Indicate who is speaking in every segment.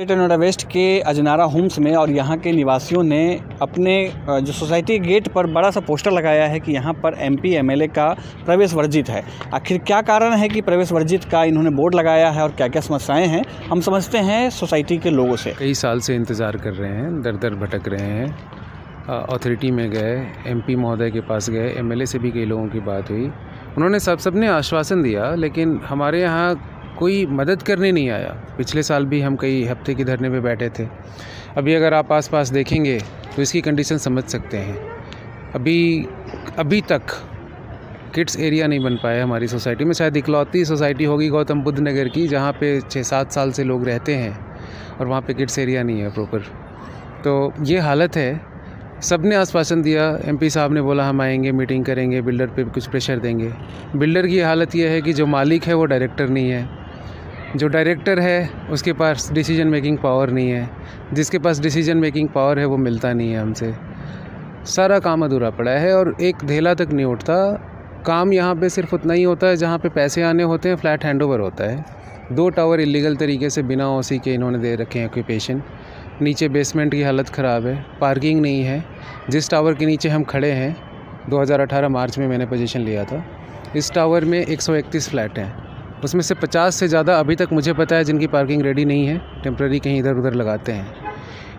Speaker 1: Greater Noida waste के Ajnara Holmes में और यहाँ के निवासियों ने अपने जो सोसाइटी के गेट पर बड़ा सा पोस्टर लगाया है कि यहाँ पर एमपी एमएलए का प्रवेश वर्जित है। आखिर क्या कारण है कि प्रवेश वर्जित का इन्होंने बोर्ड लगाया है और क्या क्या समस्याएं हैं, हम समझते हैं सोसाइटी के लोगों से।
Speaker 2: कई साल से इंतज़ार कर रहे हैं, दर दर भटक रहे हैं। अथॉरिटी में गए, एमपी महोदय के पास गए, एमएलए से भी कई लोगों की बात हुई। उन्होंने सबने आश्वासन दिया, लेकिन हमारे यहाँ कोई मदद करने नहीं आया। पिछले साल भी हम कई हफ्ते के धरने पे बैठे थे। अभी अगर आप आसपास देखेंगे तो इसकी कंडीशन समझ सकते हैं। अभी तक किड्स एरिया नहीं बन पाया हमारी सोसाइटी में। शायद इकलौती सोसाइटी होगी गौतम बुद्ध नगर की जहाँ पे 6-7 साल से लोग रहते हैं और वहाँ पे किड्स एरिया नहीं है प्रॉपर। तो ये हालत है। सब ने आश्वासन दिया, एमपी साहब ने बोला हम आएंगे, मीटिंग करेंगे, बिल्डर पे कुछ प्रेशर देंगे। बिल्डर की हालत ये है कि जो मालिक है वो डायरेक्टर नहीं है, जो डायरेक्टर है उसके पास डिसीजन मेकिंग पावर नहीं है, जिसके पास डिसीजन मेकिंग पावर है वो मिलता नहीं है हमसे। सारा काम अधूरा पड़ा है और एक धेला तक नहीं उठता। काम यहाँ पे सिर्फ उतना ही होता है जहाँ पे पैसे आने होते हैं, फ्लैट हैंडओवर होता है। 2 टावर इलीगल तरीके से बिना ओसी के इन्होंने दे रखे हैं ऑक्यूपेशन। नीचे बेसमेंट की हालत ख़राब है, पार्किंग नहीं है। जिस टावर के नीचे हम खड़े हैं, 2018 मार्च में मैंने पोजीशन लिया था, इस टावर में 131 फ्लैट हैं। उसमें से 50 से ज़्यादा अभी तक मुझे पता है जिनकी पार्किंग रेडी नहीं है, टेम्प्रेरी कहीं इधर उधर लगाते हैं।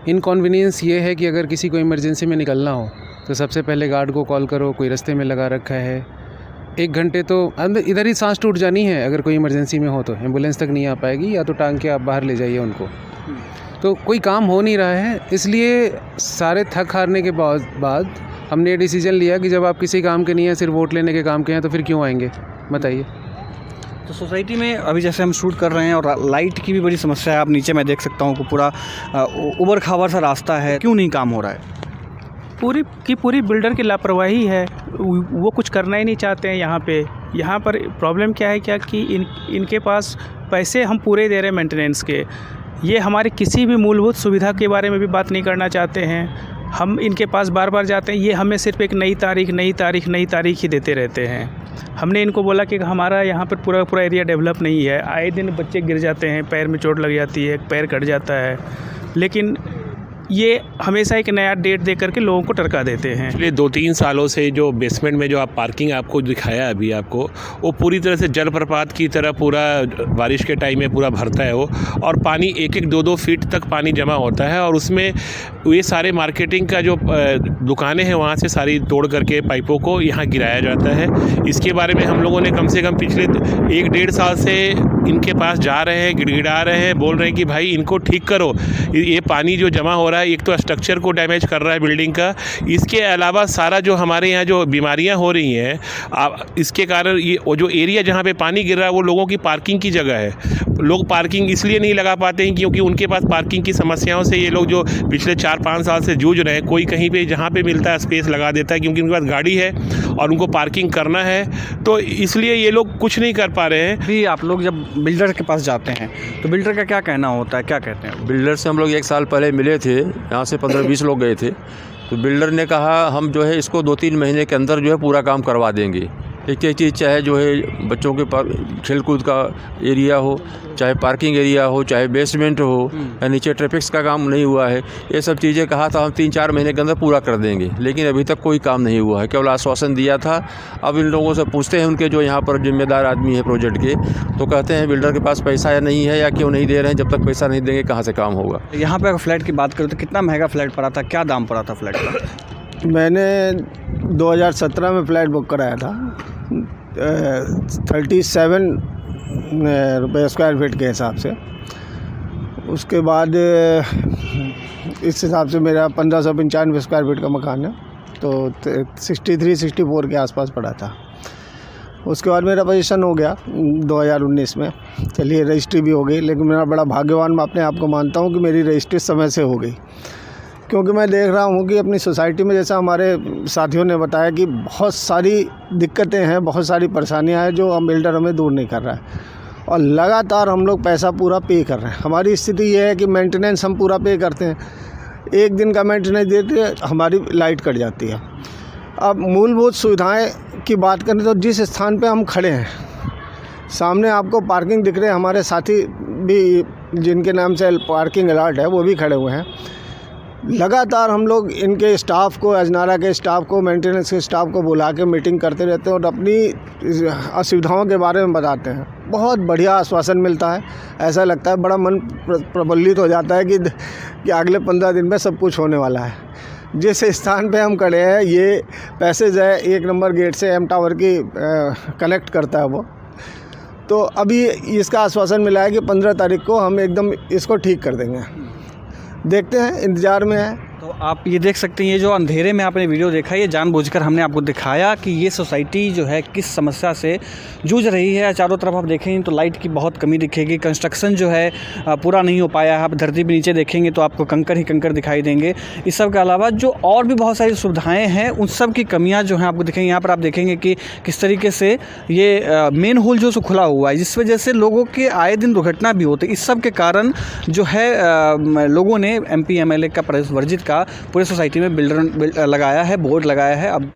Speaker 2: इनकन्वीनियंस ये है कि अगर किसी को इमरजेंसी में निकलना हो तो सबसे पहले गार्ड को कॉल करो, कोई रास्ते में लगा रखा है। 1 घंटे तो अंदर इधर ही सांस टूट जानी है। अगर कोई इमरजेंसी में हो तो एम्बुलेंस तक नहीं आ पाएगी, या तो टांग के आप बाहर ले जाइए उनको। तो कोई काम हो नहीं रहा है। इसलिए सारे थक हारने के बाद हमने ये डिसीजन लिया कि जब आप किसी काम के नहीं हैं, सिर्फ वोट लेने के काम के हैं, तो फिर क्यों आएंगे, बताइए।
Speaker 1: तो सोसाइटी में अभी जैसे हम शूट कर रहे हैं और लाइट की भी बड़ी समस्या है। आप नीचे मैं देख सकता हूँ कि पूरा उबड़ खाबड़ सा रास्ता है, क्यों नहीं काम हो रहा है?
Speaker 3: पूरी बिल्डर की लापरवाही है। वो कुछ करना ही नहीं चाहते हैं यहाँ पर प्रॉब्लम क्या है कि इनके पास पैसे हम पूरे दे रहे हैं मेंटेनेंस के। ये हमारी किसी भी मूलभूत सुविधा के बारे में भी बात नहीं करना चाहते हैं। हम इनके पास बार बार जाते हैं, ये हमें सिर्फ एक नई तारीख ही देते रहते हैं। हमने इनको बोला कि हमारा यहाँ पर पूरा एरिया डेवलप नहीं है। आए दिन बच्चे गिर जाते हैं, पैर में चोट लग जाती है, पैर कट जाता है, लेकिन ये हमेशा एक नया डेट दे करके लोगों को टरका देते हैं।
Speaker 4: पिछले 2-3 सालों से जो बेसमेंट में जो आप पार्किंग आपको दिखाया अभी आपको, वो पूरी तरह से जलप्रपात की तरह पूरा बारिश के टाइम में पूरा भरता है वो, और पानी 1-1, 2-2 फीट तक पानी जमा होता है। और उसमें ये सारे मार्केटिंग का जो दुकानें हैं वहाँ से सारी तोड़ करके पाइपों को यहाँ गिराया जाता है। इसके बारे में हम लोगों ने कम से कम पिछले 1-1.5 साल से इनके पास जा रहे हैं, गिड़गिड़ा रहे हैं, बोल रहे हैं कि भाई इनको ठीक करो। ये पानी जो जमा हो रहा है एक तो स्ट्रक्चर को डैमेज कर रहा है बिल्डिंग का, इसके अलावा सारा जो हमारे यहाँ जो बीमारियाँ हो रही हैं इसके कारण ये वो जो एरिया जहाँ पे पानी गिर रहा है वो लोगों की पार्किंग की जगह है। लोग पार्किंग इसलिए नहीं लगा पाते हैं क्योंकि उनके पास पार्किंग की समस्याओं से ये लोग जो पिछले 4-5 साल से जूझ रहे हैं, कोई कहीं पे जहाँ पे मिलता है स्पेस लगा देता है क्योंकि उनके पास गाड़ी है और उनको पार्किंग करना है, तो इसलिए ये लोग कुछ नहीं कर पा रहे हैं।
Speaker 1: भी आप लोग जब बिल्डर के पास जाते हैं तो बिल्डर का क्या कहना होता है, क्या कहते हैं?
Speaker 5: बिल्डर से हम लोग 1 साल पहले मिले थे, यहाँ से 15-20 लोग गए थे। तो बिल्डर ने कहा हम जो है इसको 2-3 महीने के अंदर जो है पूरा काम करवा देंगे। एक चीज़ चाहे जो है बच्चों के खेलकूद का एरिया हो, चाहे पार्किंग एरिया हो, चाहे बेसमेंट हो, या नीचे ट्रैफिक्स का काम नहीं हुआ है, ये सब चीज़ें कहा था हम 3-4 महीने के अंदर पूरा कर देंगे। लेकिन अभी तक कोई काम नहीं हुआ है, केवल आश्वासन दिया था। अब इन लोगों से पूछते हैं उनके जो यहाँ पर जिम्मेदार आदमी है प्रोजेक्ट के, तो कहते हैं बिल्डर के पास पैसा या नहीं है या क्यों नहीं दे रहे हैं। जब तक पैसा नहीं देंगे कहाँ से काम होगा।
Speaker 1: यहाँ पे अगर फ्लैट की बात करें तो कितना महंगा फ्लैट पड़ा था, क्या दाम पड़ा था फ्लैट का?
Speaker 6: मैंने 2017 में फ़्लैट बुक कराया था 37 रुपये स्क्वायर फीट के हिसाब से। उसके बाद इस हिसाब से मेरा 1595 स्क्वायर फीट का मकान है, तो 63-64 के आसपास पड़ा था। उसके बाद मेरा पोजीशन हो गया 2019 में। चलिए रजिस्ट्री भी हो गई, लेकिन मेरा बड़ा भाग्यवान मैं अपने आप को मानता हूँ कि मेरी रजिस्ट्री समय से हो गई, क्योंकि मैं देख रहा हूँ कि अपनी सोसाइटी में जैसा हमारे साथियों ने बताया कि बहुत सारी दिक्कतें हैं, बहुत सारी परेशानियाँ हैं जो हम बिल्डर हमें दूर नहीं कर रहा है, और लगातार हम लोग पैसा पूरा पे कर रहे हैं। हमारी स्थिति ये है कि मेंटेनेंस हम पूरा पे करते हैं, 1 दिन का मेंटेनेंस देते हमारी लाइट कट जाती है। अब मूलभूत सुविधाएं की बात करें तो जिस स्थान पे हम खड़े हैं सामने आपको पार्किंग दिख रहे हैं, हमारे साथी भी जिनके नाम से पार्किंग अलर्ट है वो भी खड़े हुए हैं। लगातार हम लोग इनके स्टाफ को, अजनारा के स्टाफ को, मेंटेनेंस के स्टाफ को बुला के मीटिंग करते रहते हैं और अपनी असुविधाओं के बारे में बताते हैं। बहुत बढ़िया आश्वासन मिलता है, ऐसा लगता है बड़ा मन प्रफुल्लित हो जाता है कि अगले 15 दिन में सब कुछ होने वाला है। जिस स्थान पे हम खड़े हैं ये पैसेज है 1 नंबर गेट से एम टावर की कनेक्ट करता है वो। तो अभी इसका आश्वासन मिला है कि 15 तारीख को हम एकदम इसको ठीक कर देंगे। देखते हैं, इंतज़ार में है।
Speaker 1: तो आप ये देख सकते हैं, ये जो अंधेरे में आपने वीडियो देखा, ये जानबूझकर हमने आपको दिखाया कि ये सोसाइटी जो है किस समस्या से जूझ रही है। चारों तरफ आप देखेंगे तो लाइट की बहुत कमी दिखेगी, कंस्ट्रक्शन जो है पूरा नहीं हो पाया है। आप धरती पे नीचे देखेंगे तो आपको कंकर ही कंकर दिखाई देंगे। इस सब के अलावा जो और भी बहुत सारी सुविधाएँ हैं उन सब की कमियाँ जो हैं आपको दिखेंगी। यहाँ पर आप देखेंगे कि किस तरीके से ये मेन होल जो खुला हुआ है, जिस वजह से लोगों के आए दिन दुर्घटना भी होती है। इस सब के कारण जो है लोगों ने MP MLA का प्रवेश वर्जित का पूरे सोसाइटी में बिल्डर लगाया है, बोर्ड लगाया है। अब